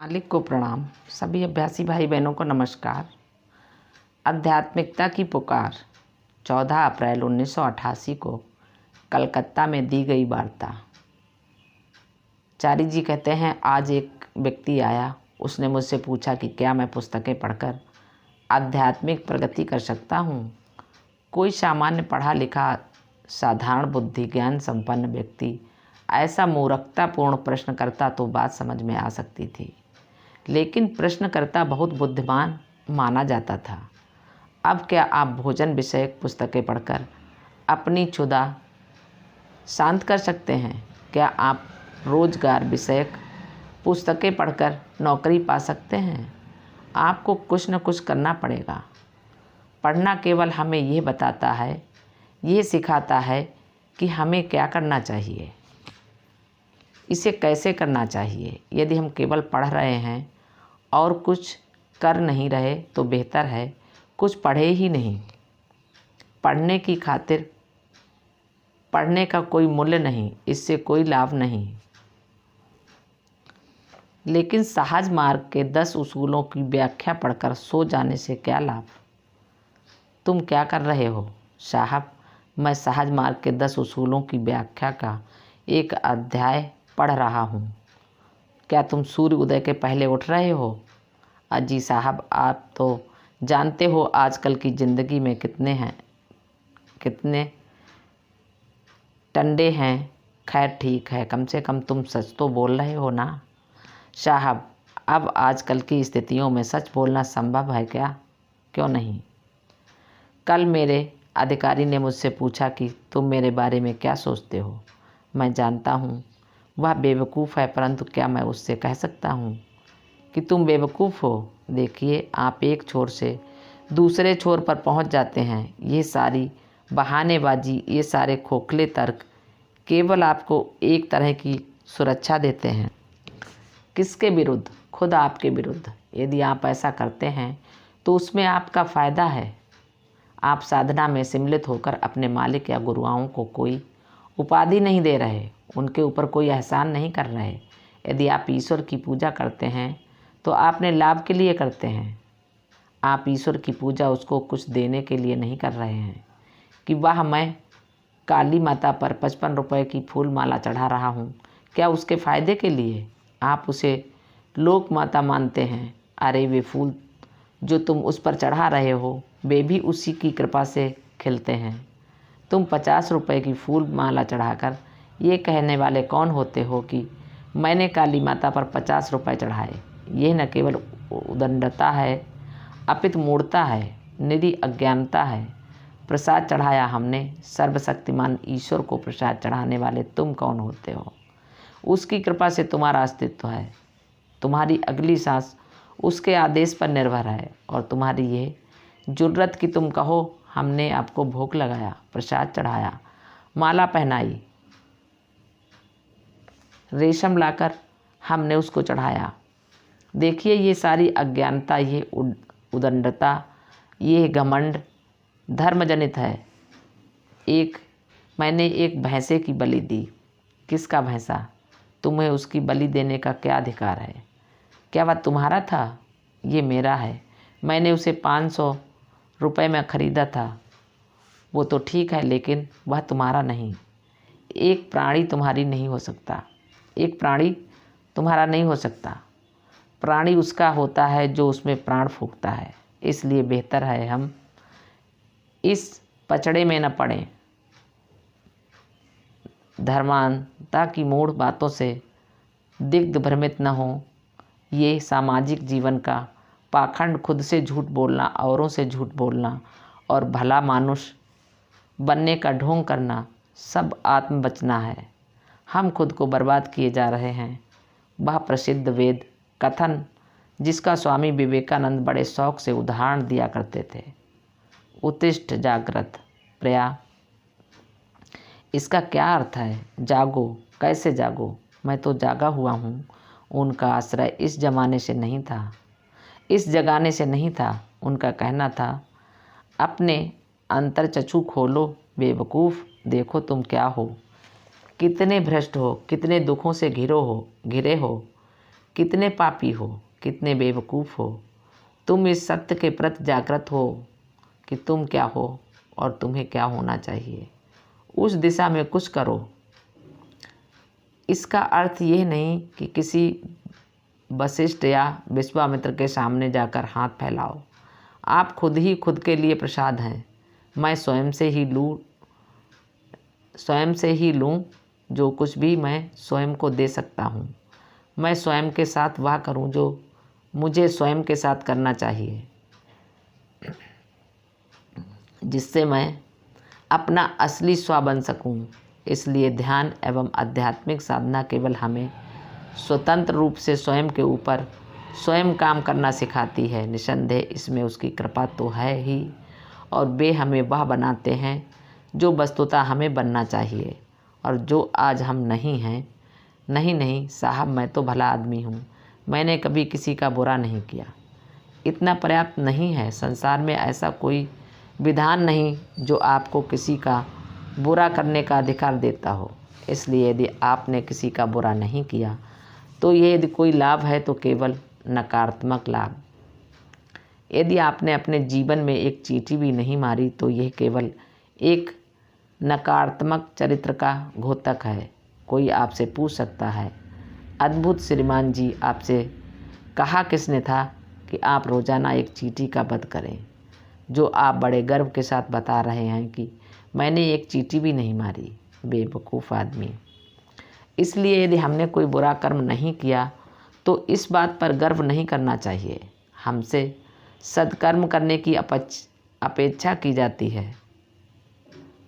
मालिक को प्रणाम। सभी अभ्यासी भाई बहनों को नमस्कार। आध्यात्मिकता की पुकार 14 अप्रैल 1988 को कलकत्ता में दी गई वार्ता। चारी जी कहते हैं, आज एक व्यक्ति आया, उसने मुझसे पूछा कि क्या मैं पुस्तकें पढ़कर आध्यात्मिक प्रगति कर सकता हूँ। कोई सामान्य पढ़ा लिखा साधारण बुद्धि ज्ञान संपन्न व्यक्ति ऐसा मूर्खतापूर्ण प्रश्न करता तो बात समझ में आ सकती थी, लेकिन प्रश्नकर्ता बहुत बुद्धिमान माना जाता था। अब क्या आप भोजन विषयक पुस्तकें पढ़कर अपनी क्षुधा शांत कर सकते हैं? क्या आप रोजगार विषयक पुस्तकें पढ़कर नौकरी पा सकते हैं? आपको कुछ न कुछ करना पड़ेगा। पढ़ना केवल हमें यह बताता है, यह सिखाता है कि हमें क्या करना चाहिए, इसे कैसे करना चाहिए। यदि हम केवल पढ़ रहे हैं और कुछ कर नहीं रहे तो बेहतर है कुछ पढ़े ही नहीं। पढ़ने की खातिर पढ़ने का कोई मूल्य नहीं, इससे कोई लाभ नहीं। लेकिन सहज मार्ग के 10 उसूलों की व्याख्या पढ़कर सो जाने से क्या लाभ? तुम क्या कर रहे हो? साहब, मैं सहज मार्ग के 10 उसूलों की व्याख्या का एक अध्याय पढ़ रहा हूँ। क्या तुम सूर्य उदय के पहले उठ रहे हो? अजी साहब, आप तो जानते हो आजकल की ज़िंदगी में कितने टंडे हैं। खैर ठीक है, कम से कम तुम सच तो बोल रहे हो ना। साहब, अब आजकल की स्थितियों में सच बोलना संभव है क्या? क्यों नहीं। कल मेरे अधिकारी ने मुझसे पूछा कि तुम मेरे बारे में क्या सोचते हो। मैं जानता हूँ वह बेवकूफ़ है, परंतु क्या मैं उससे कह सकता हूँ कि तुम बेवकूफ़ हो? देखिए, आप एक छोर से दूसरे छोर पर पहुँच जाते हैं। ये सारी बहानेबाजी, ये सारे खोखले तर्क केवल आपको एक तरह की सुरक्षा देते हैं। किसके विरुद्ध? खुद आपके विरुद्ध। यदि आप ऐसा करते हैं तो उसमें आपका फ़ायदा है। आप साधना में सम्मिलित होकर अपने मालिक या गुरुओं को कोई उपाधि नहीं दे रहे, उनके ऊपर कोई एहसान नहीं कर रहे। यदि आप ईश्वर की पूजा करते हैं तो आपने लाभ के लिए करते हैं। आप ईश्वर की पूजा उसको कुछ देने के लिए नहीं कर रहे हैं कि वाह, मैं काली माता पर 55 रुपये की फूल माला चढ़ा रहा हूँ। क्या उसके फ़ायदे के लिए? आप उसे लोक माता मानते हैं। अरे, वे फूल जो तुम उस पर चढ़ा रहे हो वे भी उसी की कृपा से खिलते हैं। तुम 50 रुपये की फूल माला चढ़ाकर ये कहने वाले कौन होते हो कि मैंने काली माता पर 50 रुपये चढ़ाए? यह न केवल उदंडता है अपितु मूढ़ता है, निरी अज्ञानता है। प्रसाद चढ़ाया हमने, सर्वशक्तिमान ईश्वर को प्रसाद चढ़ाने वाले तुम कौन होते हो? उसकी कृपा से तुम्हारा अस्तित्व है। तुम्हारी अगली सांस उसके आदेश पर निर्भर है और तुम्हारी ये जुर्रत कि तुम कहो हमने आपको भोग लगाया, प्रसाद चढ़ाया, माला पहनाई, रेशम लाकर हमने उसको चढ़ाया। देखिए, ये सारी अज्ञानता, ये उदंडता, ये घमंड धर्मजनित है। मैंने एक भैंसे की बलि दी। किसका भैंसा? तुम्हें उसकी बलि देने का क्या अधिकार है? क्या वह तुम्हारा था? ये मेरा है। मैंने उसे 500 रुपये में ख़रीदा था। वो तो ठीक है, लेकिन वह तुम्हारा नहीं। एक प्राणी तुम्हारी नहीं हो सकता। एक प्राणी तुम्हारा नहीं हो सकता। प्राणी उसका होता है जो उसमें प्राण फूंकता है। इसलिए बेहतर है हम इस पचड़े में न पड़ें। धर्मांता की मूढ़ बातों से दिग्ध भ्रमित न हो। ये सामाजिक जीवन का पाखंड, खुद से झूठ बोलना, औरों से झूठ बोलना और भला मानुष बनने का ढोंग करना, सब आत्म बचना है। हम खुद को बर्बाद किए जा रहे हैं। वह प्रसिद्ध वेद कथन जिसका स्वामी विवेकानंद बड़े शौक से उदाहरण दिया करते थे, उत्तिष्ठ जागृत प्रया, इसका क्या अर्थ है? जागो। कैसे जागो? मैं तो जागा हुआ हूँ। उनका आश्रय इस जमाने से नहीं था, इस जगाने से नहीं था। उनका कहना था, अपने अंतर्चक्षु खोलो बेवकूफ़, देखो तुम क्या हो, कितने भ्रष्ट हो, कितने दुखों से घिरे हो। कितने पापी हो, कितने बेवकूफ़ हो। तुम इस सत्य के प्रति जागृत हो कि तुम क्या हो और तुम्हें क्या होना चाहिए। उस दिशा में कुछ करो। इसका अर्थ ये नहीं कि किसी वशिष्ठ या विश्वामित्र के सामने जाकर हाथ फैलाओ। आप खुद ही खुद के लिए प्रसाद हैं। मैं स्वयं से ही लूँ जो कुछ भी मैं स्वयं को दे सकता हूँ। मैं स्वयं के साथ वह करूँ जो मुझे स्वयं के साथ करना चाहिए, जिससे मैं अपना असली स्व बन सकूं। इसलिए ध्यान एवं आध्यात्मिक साधना केवल हमें स्वतंत्र रूप से स्वयं के ऊपर स्वयं काम करना सिखाती है। निसंदेह इसमें उसकी कृपा तो है ही, और वे हमें वह बनाते हैं जो वस्तुतः हमें बनना चाहिए और जो आज हम नहीं हैं। नहीं साहब, मैं तो भला आदमी हूँ। मैंने कभी किसी का बुरा नहीं किया। इतना पर्याप्त नहीं है। संसार में ऐसा कोई विधान नहीं जो आपको किसी का बुरा करने का अधिकार देता हो। इसलिए यदि आपने किसी का बुरा नहीं किया तो ये यदि कोई लाभ है तो केवल नकारात्मक लाभ। यदि आपने अपने जीवन में एक चींटी भी नहीं मारी तो यह केवल एक नकारात्मक चरित्र का घोतक है। कोई आपसे पूछ सकता है, अद्भुत श्रीमान जी, आपसे कहा किसने था कि आप रोज़ाना एक चींटी का वध करें, जो आप बड़े गर्व के साथ बता रहे हैं कि मैंने एक चींटी भी नहीं मारी। बेवकूफ़ आदमी। इसलिए यदि हमने कोई बुरा कर्म नहीं किया तो इस बात पर गर्व नहीं करना चाहिए। हमसे सत्कर्म करने की अपेक्षा की जाती है।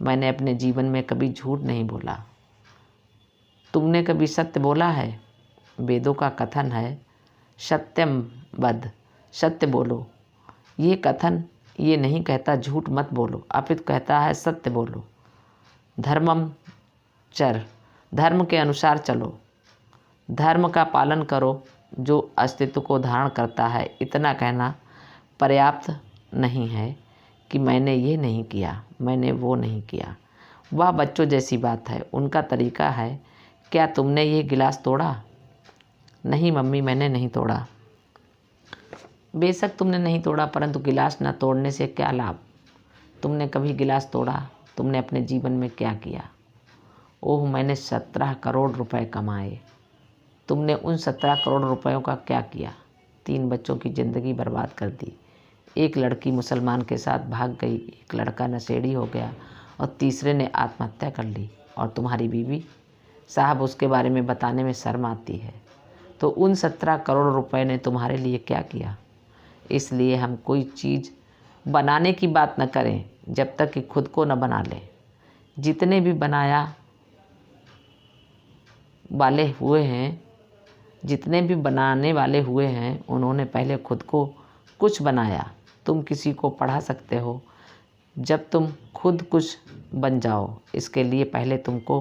मैंने अपने जीवन में कभी झूठ नहीं बोला। तुमने कभी सत्य बोला है? वेदों का कथन है, सत्यम वद, सत्य बोलो। ये कथन ये नहीं कहता झूठ मत बोलो, अपितु कहता है सत्य बोलो। धर्मम चर, धर्म के अनुसार चलो, धर्म का पालन करो जो अस्तित्व को धारण करता है। इतना कहना पर्याप्त नहीं है कि मैंने ये नहीं किया, मैंने वो नहीं किया। वह बच्चों जैसी बात है। उनका तरीका है, क्या तुमने ये गिलास तोड़ा? नहीं मम्मी, मैंने नहीं तोड़ा। बेशक तुमने नहीं तोड़ा, परंतु गिलास न तोड़ने से क्या लाभ? तुमने कभी गिलास तोड़ा? तुमने अपने जीवन में क्या किया? ओह, मैंने 17 करोड़ रुपए कमाए। तुमने उन 17 करोड़ रुपयों का क्या किया? 3 बच्चों की ज़िंदगी बर्बाद कर दी। एक लड़की मुसलमान के साथ भाग गई, एक लड़का नशेड़ी हो गया और तीसरे ने आत्महत्या कर ली। और तुम्हारी बीवी? साहब, उसके बारे में बताने में शर्म आती है। तो उन 17 करोड़ रुपए ने तुम्हारे लिए क्या किया? इसलिए हम कोई चीज़ बनाने की बात न करें जब तक कि खुद को न बना लें। जितने भी बनाने वाले हुए हैं उन्होंने पहले खुद को कुछ बनाया। तुम किसी को पढ़ा सकते हो जब तुम खुद कुछ बन जाओ। इसके लिए पहले तुमको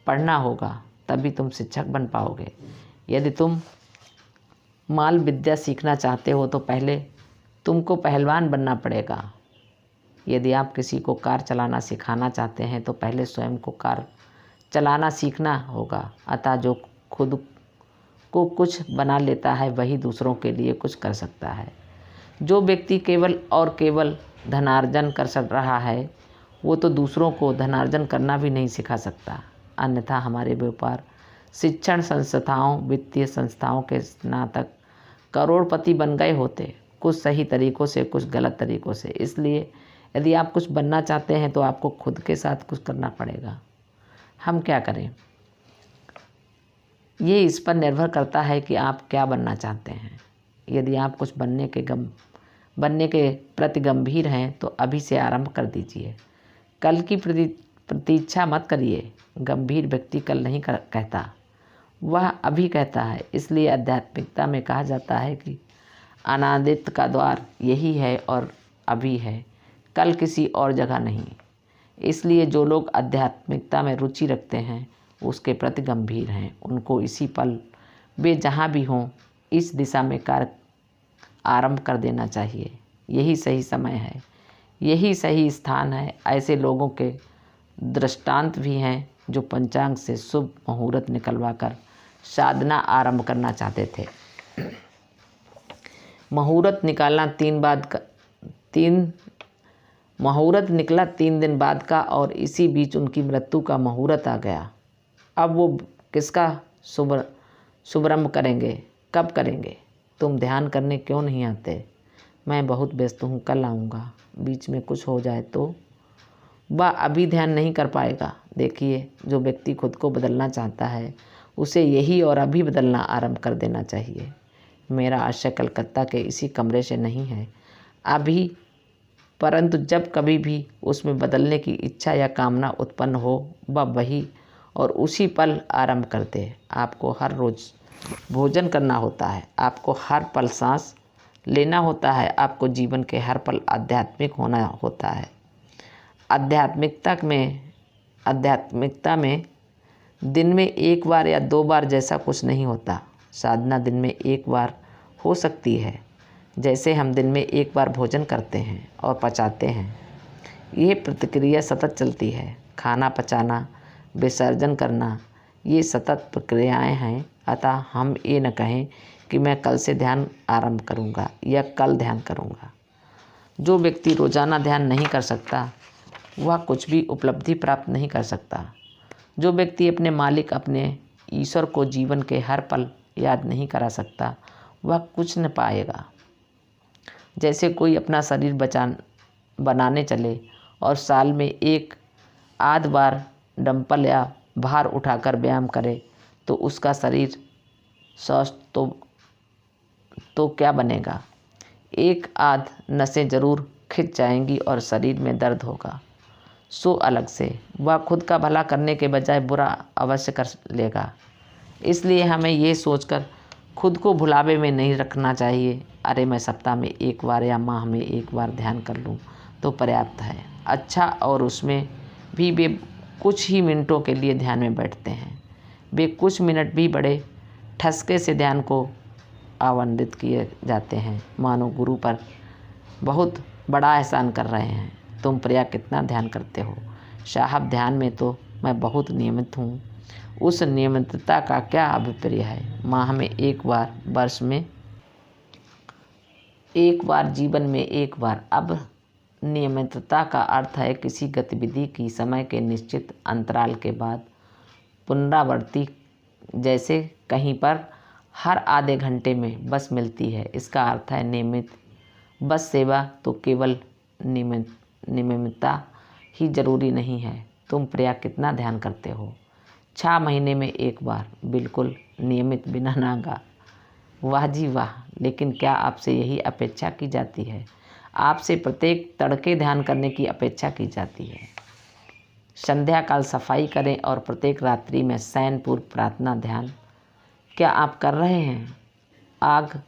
पढ़ना होगा, तभी तुम शिक्षक बन पाओगे। यदि तुम माल विद्या सीखना चाहते हो तो पहले तुमको पहलवान बनना पड़ेगा। यदि आप किसी को कार चलाना सिखाना चाहते हैं तो पहले स्वयं को कार चलाना सीखना होगा। अतः जो खुद को कुछ बना लेता है वही दूसरों के लिए कुछ कर सकता है। जो व्यक्ति केवल और केवल धनार्जन कर रहा है वो तो दूसरों को धनार्जन करना भी नहीं सिखा सकता। अन्यथा हमारे व्यापार, शिक्षण संस्थाओं, वित्तीय संस्थाओं के स्नातक करोड़पति बन गए होते, कुछ सही तरीक़ों से, कुछ गलत तरीक़ों से। इसलिए यदि आप कुछ बनना चाहते हैं तो आपको खुद के साथ कुछ करना पड़ेगा। हम क्या करें, ये इस पर निर्भर करता है कि आप क्या बनना चाहते हैं। यदि आप कुछ बनने के प्रति गंभीर हैं तो अभी से आरंभ कर दीजिए। कल की प्रतीक्षा मत करिए। गंभीर व्यक्ति कल नहीं कहता, वह अभी कहता है। इसलिए आध्यात्मिकता में कहा जाता है कि अनादित का द्वार यही है और अभी है, कल किसी और जगह नहीं। इसलिए जो लोग आध्यात्मिकता में रुचि रखते हैं उसके प्रति गंभीर हैं, उनको इसी पल वे जहाँ भी हों इस दिशा में कार्य आरंभ कर देना चाहिए। यही सही समय है, यही सही स्थान है। ऐसे लोगों के दृष्टांत भी हैं जो पंचांग से शुभ मुहूर्त निकलवा कर साधना आरंभ करना चाहते थे। मुहूर्त निकालना 3 मुहूर्त निकला 3 दिन बाद का, और इसी बीच उनकी मृत्यु का मुहूर्त आ गया। अब वो किसका शुभारंभ करेंगे, कब करेंगे? तुम ध्यान करने क्यों नहीं आते? मैं बहुत व्यस्त हूँ, कल आऊँगा। बीच में कुछ हो जाए तो वह अभी ध्यान नहीं कर पाएगा। देखिए, जो व्यक्ति खुद को बदलना चाहता है उसे यही और अभी बदलना आरंभ कर देना चाहिए। मेरा आशय कलकत्ता के इसी कमरे से नहीं है अभी, परंतु जब कभी भी उसमें बदलने की इच्छा या कामना उत्पन्न हो, वह वही और उसी पल आरंभ कर दे। आपको हर रोज़ भोजन करना होता है, आपको हर पल सांस लेना होता है, आपको जीवन के हर पल आध्यात्मिक होना होता है। आध्यात्मिकता में दिन में 1 बार या 2 बार जैसा कुछ नहीं होता। साधना दिन में 1 बार हो सकती है, जैसे हम दिन में 1 बार भोजन करते हैं और पचाते हैं। यह प्रक्रिया सतत चलती है। खाना पचाना, विसर्जन करना, ये सतत प्रक्रियाएं हैं। अतः हम ये न कहें कि मैं कल से ध्यान आरंभ करूंगा या कल ध्यान करूंगा। जो व्यक्ति रोजाना ध्यान नहीं कर सकता वह कुछ भी उपलब्धि प्राप्त नहीं कर सकता। जो व्यक्ति अपने मालिक, अपने ईश्वर को जीवन के हर पल याद नहीं करा सकता, वह कुछ न पाएगा। जैसे कोई अपना शरीर बनाने चले और साल में 1 आध बार डंपल या भार उठाकर व्यायाम करे तो उसका शरीर स्वस्थ तो क्या बनेगा? 1 आध नसें जरूर खिंच जाएंगी और शरीर में दर्द होगा। सो अलग से वह खुद का भला करने के बजाय बुरा अवश्य कर लेगा। इसलिए हमें ये सोचकर खुद को भुलावे में नहीं रखना चाहिए, अरे मैं सप्ताह में 1 बार या माह में 1 बार ध्यान कर लूँ तो पर्याप्त है। अच्छा, और उसमें भी वे कुछ ही मिनटों के लिए ध्यान में बैठते हैं। वे कुछ मिनट भी बड़े ठसके से ध्यान को आवंटित किए जाते हैं, मानो गुरु पर बहुत बड़ा एहसान कर रहे हैं। तुम प्रिया कितना ध्यान करते हो? साहब, ध्यान में तो मैं बहुत नियमित हूँ। उस नियमितता का क्या अभिप्राय है? माह में 1 बार, वर्ष में 1 बार, जीवन में 1 बार। अब नियमितता का अर्थ है किसी गतिविधि की समय के निश्चित अंतराल के बाद पुनरावृत्ति, जैसे कहीं पर हर आधे घंटे में बस मिलती है, इसका अर्थ है नियमित। बस सेवा तो केवल नियमितता ही जरूरी नहीं है। तुम प्रिया कितना ध्यान करते हो? 6 महीने में 1 बार, बिल्कुल नियमित, बिना नागा। वाह जी वाह! लेकिन क्या आपसे यही अपेक्षा की जाती है? आपसे प्रत्येक तड़के ध्यान करने की अपेक्षा की जाती है। संध्या काल सफाई करें और प्रत्येक रात्रि में शयन पूर्व प्रार्थना ध्यान। क्या आप कर रहे हैं? आग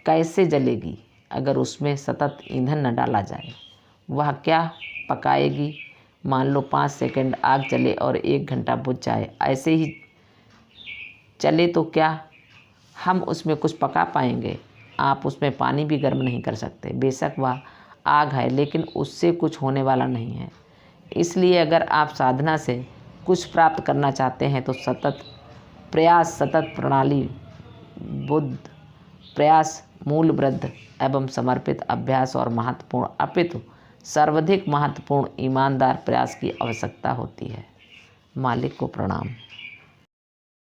कैसे जलेगी अगर उसमें सतत ईंधन न डाला जाए? वह क्या पकाएगी? मान लो 5 सेकंड आग जले और 1 घंटा बुझ जाए, ऐसे ही चले तो क्या हम उसमें कुछ पका पाएंगे? आप उसमें पानी भी गर्म नहीं कर सकते। बेशक वह आग है, लेकिन उससे कुछ होने वाला नहीं है। इसलिए अगर आप साधना से कुछ प्राप्त करना चाहते हैं तो सतत प्रयास, सतत प्रणाली, बुद्ध प्रयास, मूल वृद्ध एवं समर्पित अभ्यास और महत्वपूर्ण, अपितु सर्वाधिक महत्वपूर्ण ईमानदार प्रयास की आवश्यकता होती है। मालिक को प्रणाम।